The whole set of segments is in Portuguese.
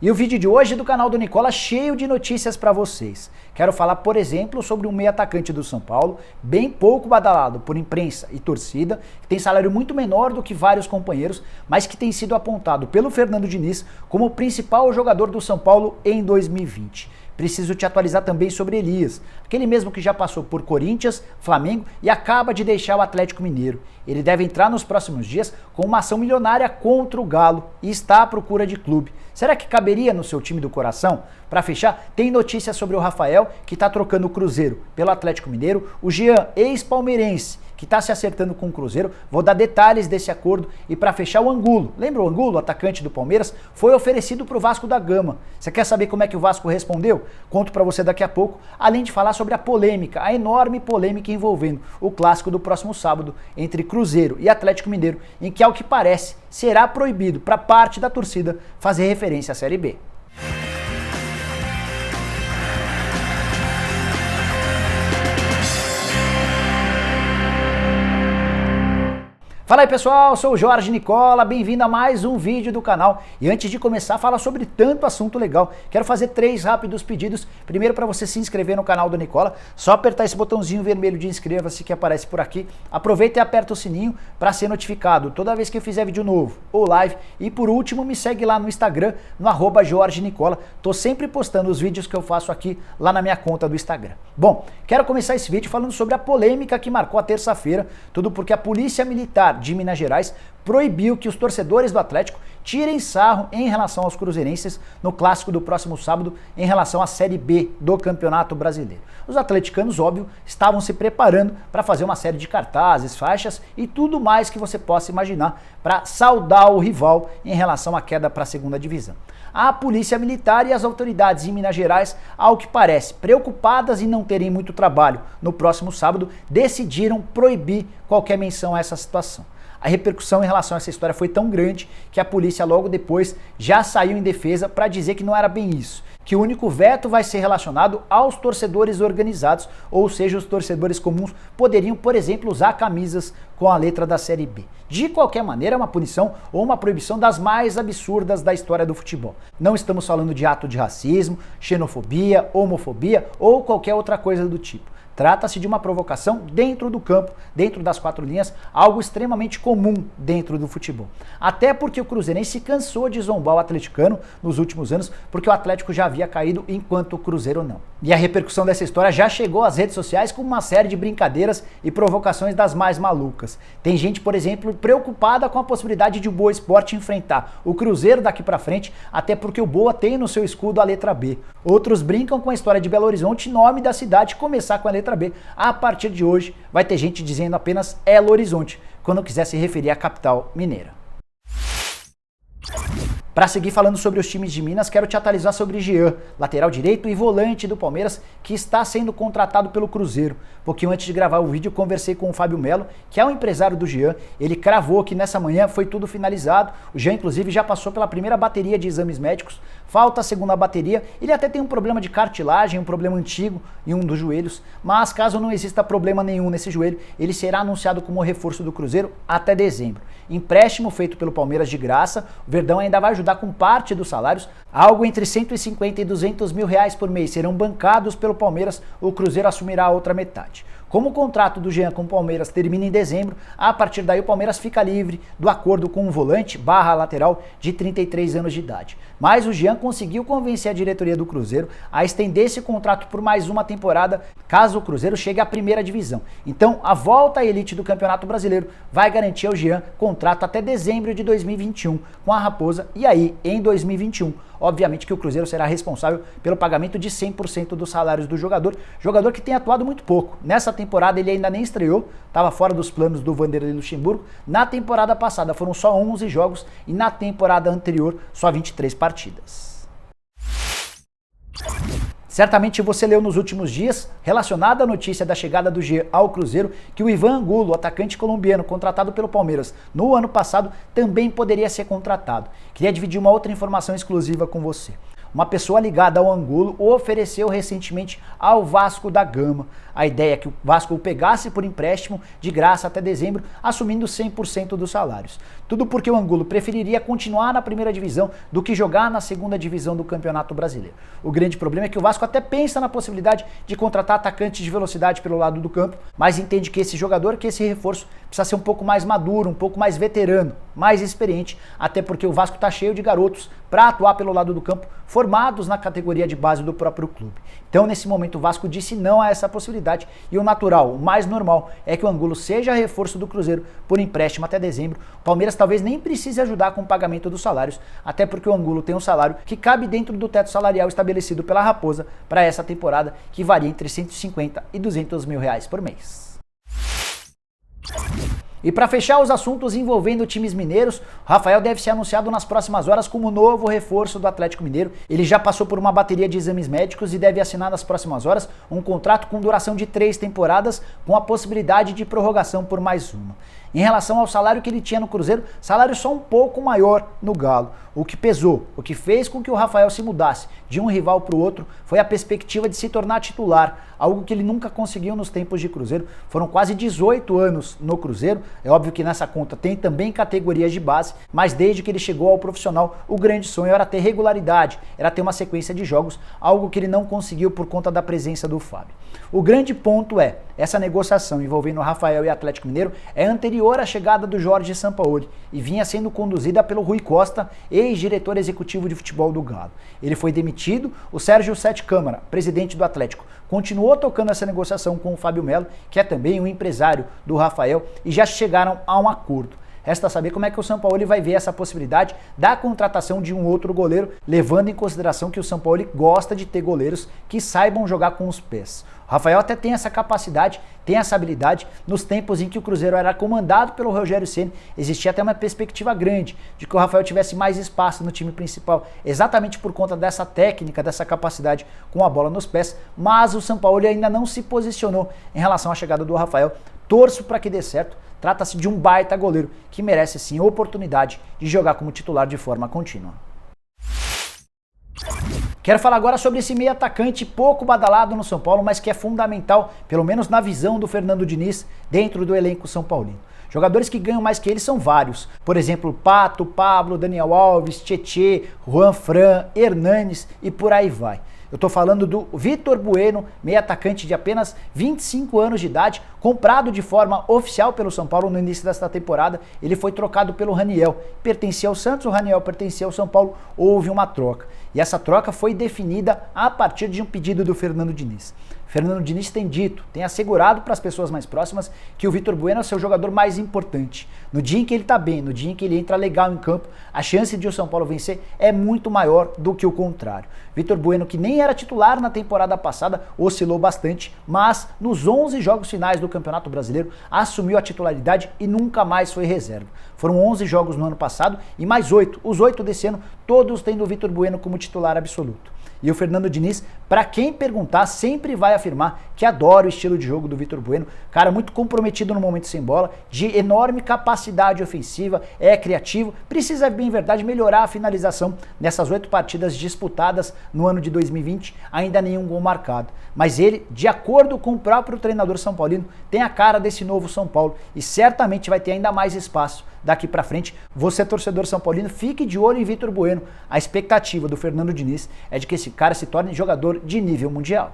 E o vídeo de hoje do canal do Nicola cheio de notícias para vocês. Quero falar, por exemplo, sobre um meio atacante do São Paulo, bem pouco badalado por imprensa e torcida, que tem salário muito menor do que vários companheiros, mas que tem sido apontado pelo Fernando Diniz como o principal jogador do São Paulo em 2020. Preciso te atualizar também sobre Elias, aquele mesmo que já passou por Corinthians, Flamengo e acaba de deixar o Atlético Mineiro. Ele deve entrar nos próximos dias com uma ação milionária contra o Galo e está à procura de clube. Será que caberia no seu time do coração? Para fechar, tem notícia sobre o Rafael, que está trocando o Cruzeiro pelo Atlético Mineiro, o Jean, ex-palmeirense, que está se acertando com o Cruzeiro. Vou dar detalhes desse acordo e para fechar o Angulo. Lembra o Angulo, atacante do Palmeiras? Foi oferecido para o Vasco da Gama. Você quer saber como é que o Vasco respondeu? Conto para você daqui a pouco, além de falar sobre a polêmica, a enorme polêmica envolvendo o clássico do próximo sábado entre Cruzeiro e Atlético Mineiro, em que, ao que parece, será proibido para parte da torcida fazer referência à Série B. Fala aí pessoal, sou o Jorge Nicola, bem-vindo a mais um vídeo do canal. E antes de começar a falar sobre tanto assunto legal, quero fazer 3 rápidos pedidos. Primeiro, para você se inscrever no canal do Nicola, só apertar esse botãozinho vermelho de inscreva-se que aparece por aqui. Aproveita e aperta o sininho para ser notificado toda vez que eu fizer vídeo novo ou live. E por último, me segue lá no Instagram, no @JorgeNicola. Tô sempre postando os vídeos que eu faço aqui lá na minha conta do Instagram. Bom, quero começar esse vídeo falando sobre a polêmica que marcou a terça-feira, tudo porque a Polícia Militar de Minas Gerais proibiu que os torcedores do Atlético tirem sarro em relação aos cruzeirenses no clássico do próximo sábado em relação à Série B do Campeonato Brasileiro. Os atleticanos, óbvio, estavam se preparando para fazer uma série de cartazes, faixas e tudo mais que você possa imaginar para saudar o rival em relação à queda para a segunda divisão. A Polícia Militar e as autoridades em Minas Gerais, ao que parece, preocupadas em não terem muito trabalho no próximo sábado, decidiram proibir qualquer menção a essa situação. A repercussão em relação a essa história foi tão grande que a polícia logo depois já saiu em defesa para dizer que não era bem isso, que o único veto vai ser relacionado aos torcedores organizados, ou seja, os torcedores comuns poderiam, por exemplo, usar camisas com a letra da Série B. De qualquer maneira, é uma punição ou uma proibição das mais absurdas da história do futebol. Não estamos falando de ato de racismo, xenofobia, homofobia ou qualquer outra coisa do tipo. Trata-se de uma provocação dentro do campo, dentro das 4 linhas, algo extremamente comum dentro do futebol. Até porque o cruzeirense cansou de zombar o atleticano nos últimos anos, porque o Atlético já havia caído enquanto o Cruzeiro não. E a repercussão dessa história já chegou às redes sociais com uma série de brincadeiras e provocações das mais malucas. Tem gente, por exemplo, preocupada com a possibilidade de o Boa Esporte enfrentar o Cruzeiro daqui pra frente, até porque o Boa tem no seu escudo a letra B. Outros brincam com a história de Belo Horizonte, nome da cidade, começar com a letra B. A partir de hoje vai ter gente dizendo apenas Belo Horizonte, quando quiser se referir à capital mineira. Para seguir falando sobre os times de Minas, quero te atualizar sobre Jean, lateral direito e volante do Palmeiras, que está sendo contratado pelo Cruzeiro. Pouquinho antes de gravar o vídeo, conversei com o Fábio Melo, que é o empresário do Jean. Ele cravou que nessa manhã foi tudo finalizado. O Jean, inclusive, já passou pela primeira bateria de exames médicos. Falta a segunda bateria. Ele até tem um problema de cartilagem, um problema antigo em um dos joelhos. Mas caso não exista problema nenhum nesse joelho, ele será anunciado como reforço do Cruzeiro até dezembro. Empréstimo feito pelo Palmeiras de graça. O Verdão ainda vai ajudar com parte dos salários. Algo entre 150 e 200 mil reais por mês serão bancados pelo Palmeiras. O Cruzeiro assumirá a outra metade. Como o contrato do Jean com o Palmeiras termina em dezembro, a partir daí o Palmeiras fica livre do acordo com um volante barra lateral de 33 anos de idade. Mas o Jean conseguiu convencer a diretoria do Cruzeiro a estender esse contrato por mais uma temporada, caso o Cruzeiro chegue à primeira divisão. Então, a volta à elite do Campeonato Brasileiro vai garantir ao Jean contrato até dezembro de 2021 com a Raposa, e aí, em 2021, obviamente que o Cruzeiro será responsável pelo pagamento de 100% dos salários do jogador que tem atuado muito pouco. Nessa temporada ele ainda nem estreou, estava fora dos planos do Vanderlei Luxemburgo. Na temporada passada foram só 11 jogos e na temporada anterior só 23 partidas. Certamente você leu nos últimos dias, relacionada à notícia da chegada do Jean ao Cruzeiro, que o Ivan Angulo, atacante colombiano contratado pelo Palmeiras no ano passado, também poderia ser contratado. Queria dividir uma outra informação exclusiva com você. uma pessoa ligada ao Angulo ofereceu recentemente ao Vasco da Gama. A ideia é que o Vasco o pegasse por empréstimo de graça até dezembro, assumindo 100% dos salários. Tudo porque o Angulo preferiria continuar na primeira divisão do que jogar na segunda divisão do Campeonato Brasileiro. O grande problema é que o Vasco até pensa na possibilidade de contratar atacantes de velocidade pelo lado do campo, mas entende que esse jogador, que esse reforço precisa ser um pouco mais maduro, um pouco mais veterano, mais experiente, até porque o Vasco está cheio de garotos para atuar pelo lado do campo, formados na categoria de base do próprio clube. Então, nesse momento, o Vasco disse não a essa possibilidade e o natural, o mais normal, é que o Angulo seja reforço do Cruzeiro por empréstimo até dezembro. O Palmeiras talvez nem precise ajudar com o pagamento dos salários, até porque o Angulo tem um salário que cabe dentro do teto salarial estabelecido pela Raposa para essa temporada, que varia entre 150 e 200 mil reais por mês. E para fechar os assuntos envolvendo times mineiros, Rafael deve ser anunciado nas próximas horas como novo reforço do Atlético Mineiro. Ele já passou por uma bateria de exames médicos e deve assinar nas próximas horas um contrato com duração de 3 temporadas, com a possibilidade de prorrogação por mais uma. Em relação ao salário que ele tinha no Cruzeiro, salário só um pouco maior no Galo. O que pesou, o que fez com que o Rafael se mudasse de um rival para o outro foi a perspectiva de se tornar titular, algo que ele nunca conseguiu nos tempos de Cruzeiro. Foram quase 18 anos no Cruzeiro, é óbvio que nessa conta tem também categorias de base, mas desde que ele chegou ao profissional, o grande sonho era ter regularidade, era ter uma sequência de jogos, algo que ele não conseguiu por conta da presença do Fábio. O grande ponto é, essa negociação envolvendo o Rafael e o Atlético Mineiro é anterior à chegada do Jorge Sampaoli e vinha sendo conduzida pelo Rui Costa, ex-diretor executivo de futebol do Galo. Ele foi demitido, o Sérgio Sete Câmara, presidente do Atlético, continuou tocando essa negociação com o Fábio Melo, que é também um empresário do Rafael, e já chegaram a um acordo. Resta saber como é que o Sampaoli vai ver essa possibilidade da contratação de um outro goleiro, levando em consideração que o Sampaoli gosta de ter goleiros que saibam jogar com os pés. O Rafael até tem essa capacidade, tem essa habilidade. Nos tempos em que o Cruzeiro era comandado pelo Rogério Ceni, existia até uma perspectiva grande de que o Rafael tivesse mais espaço no time principal, exatamente por conta dessa técnica, dessa capacidade com a bola nos pés, mas o Sampaoli ainda não se posicionou em relação à chegada do Rafael. Torço para que dê certo. Trata-se de um baita goleiro que merece sim a oportunidade de jogar como titular de forma contínua. Quero falar agora sobre esse meio atacante pouco badalado no São Paulo, mas que é fundamental, pelo menos na visão do Fernando Diniz, dentro do elenco são paulino. Jogadores que ganham mais que ele são vários. Por exemplo, Pato, Pablo, Daniel Alves, Tietê, Juan Fran, Hernanes e por aí vai. Eu estou falando do Vitor Bueno, meio atacante de apenas 25 anos de idade, comprado de forma oficial pelo São Paulo no início desta temporada. Ele foi trocado pelo Raniel, pertencia ao Santos, o Raniel pertencia ao São Paulo, houve uma troca. E essa troca foi definida a partir de um pedido do Fernando Diniz. Fernando Diniz tem dito, tem assegurado para as pessoas mais próximas que o Vitor Bueno é o seu jogador mais importante. No dia em que ele está bem, no dia em que ele entra legal em campo, a chance de o São Paulo vencer é muito maior do que o contrário. Vitor Bueno, que nem era titular na temporada passada, oscilou bastante, mas nos 11 jogos finais do Campeonato Brasileiro assumiu a titularidade e nunca mais foi reserva. Foram 11 jogos no ano passado e mais 8. Os 8 desse ano, todos tendo o Vitor Bueno como titular absoluto. E o Fernando Diniz, para quem perguntar, sempre vai afirmar que adora o estilo de jogo do Vitor Bueno, cara muito comprometido no momento sem bola, de enorme capacidade ofensiva, é criativo, precisa, bem verdade, melhorar a finalização nessas 8 partidas disputadas no ano de 2020, ainda nenhum gol marcado. Mas ele, de acordo com o próprio treinador são paulino, tem a cara desse novo São Paulo e certamente vai ter ainda mais espaço daqui para frente. Você, torcedor são paulino, fique de olho em Vitor Bueno. A expectativa do Fernando Diniz é de que esse cara se torne jogador de nível mundial.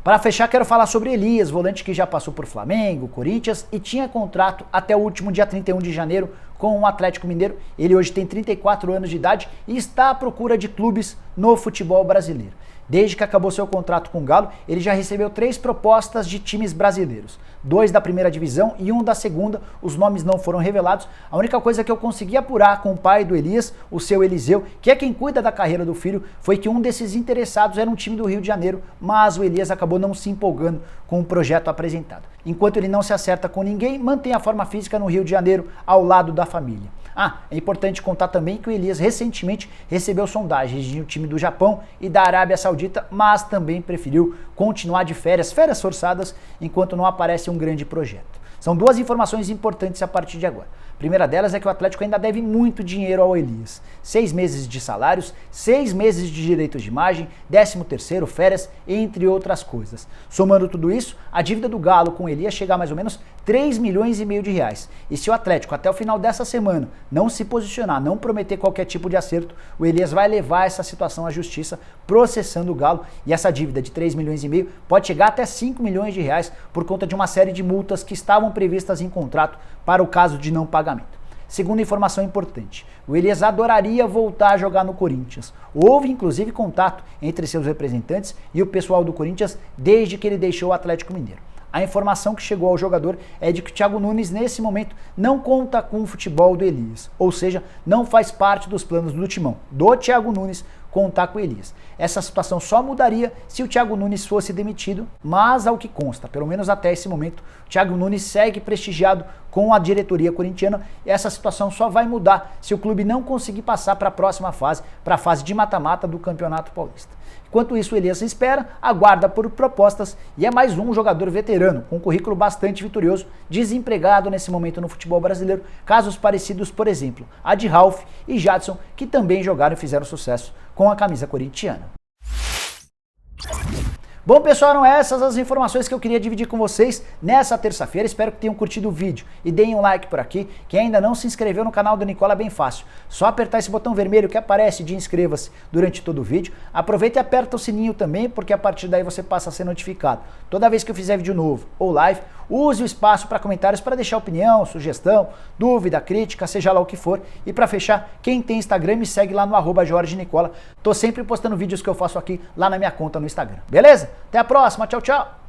Para fechar, quero falar sobre Elias, volante que já passou por Flamengo, Corinthians e tinha contrato até o último dia 31 de janeiro com o Atlético Mineiro. Ele hoje tem 34 anos de idade e está à procura de clubes no futebol brasileiro. Desde que acabou seu contrato com o Galo, ele já recebeu 3 propostas de times brasileiros. 2 da primeira divisão e 1 da segunda, os nomes não foram revelados. A única coisa que eu consegui apurar com o pai do Elias, o seu Eliseu, que é quem cuida da carreira do filho, foi que um desses interessados era um time do Rio de Janeiro, mas o Elias acabou não se empolgando com o projeto apresentado. Enquanto ele não se acerta com ninguém, mantém a forma física no Rio de Janeiro, ao lado da família. É importante contar também que o Elias recentemente recebeu sondagens de um time do Japão e da Arábia Saudita, mas também preferiu continuar de férias forçadas, enquanto não aparece um grande projeto. São 2 informações importantes a partir de agora. primeira delas é que o Atlético ainda deve muito dinheiro ao Elias. 6 meses de salários, 6 meses de direitos de imagem, 13º, férias, entre outras coisas. Somando tudo isso, a dívida do Galo com o Elias chega a mais ou menos 3,5 milhões de reais. E se o Atlético até o final dessa semana não se posicionar, não prometer qualquer tipo de acerto, o Elias vai levar essa situação à justiça, processando o Galo, e essa dívida de 3,5 milhões pode chegar até 5 milhões de reais por conta de uma série de multas que estavam previstas em contrato para o caso de não pagamento. Segunda informação importante, o Elias adoraria voltar a jogar no Corinthians. Houve inclusive contato entre seus representantes e o pessoal do Corinthians desde que ele deixou o Atlético Mineiro. A informação que chegou ao jogador é de que o Thiago Nunes, nesse momento, não conta com o futebol do Elias, ou seja, não faz parte dos planos do timão do Thiago Nunes contar com o Elias. Essa situação só mudaria se o Thiago Nunes fosse demitido, mas ao que consta, pelo menos até esse momento, o Thiago Nunes segue prestigiado com a diretoria corintiana, e essa situação só vai mudar se o clube não conseguir passar para a próxima fase, para a fase de mata-mata do Campeonato Paulista. Enquanto isso, o Elias espera, aguarda por propostas e é mais um jogador veterano, com um currículo bastante vitorioso, desempregado nesse momento no futebol brasileiro. Casos parecidos, por exemplo, a de Ralf e Jadson, que também jogaram e fizeram sucesso com a camisa corintiana. Bom, pessoal, eram essas as informações que eu queria dividir com vocês nessa terça-feira. Espero que tenham curtido o vídeo e deem um like por aqui. Quem ainda não se inscreveu no canal do Nicola é bem fácil. Só apertar esse botão vermelho que aparece de inscreva-se durante todo o vídeo. Aproveita e aperta o sininho também, porque a partir daí você passa a ser notificado. Toda vez que eu fizer vídeo novo ou live, use o espaço para comentários para deixar opinião, sugestão, dúvida, crítica, seja lá o que for. E para fechar, quem tem Instagram me segue lá no @JorgeNicola. Tô sempre postando vídeos que eu faço aqui lá na minha conta no Instagram. Beleza? Até a próxima, tchau, tchau!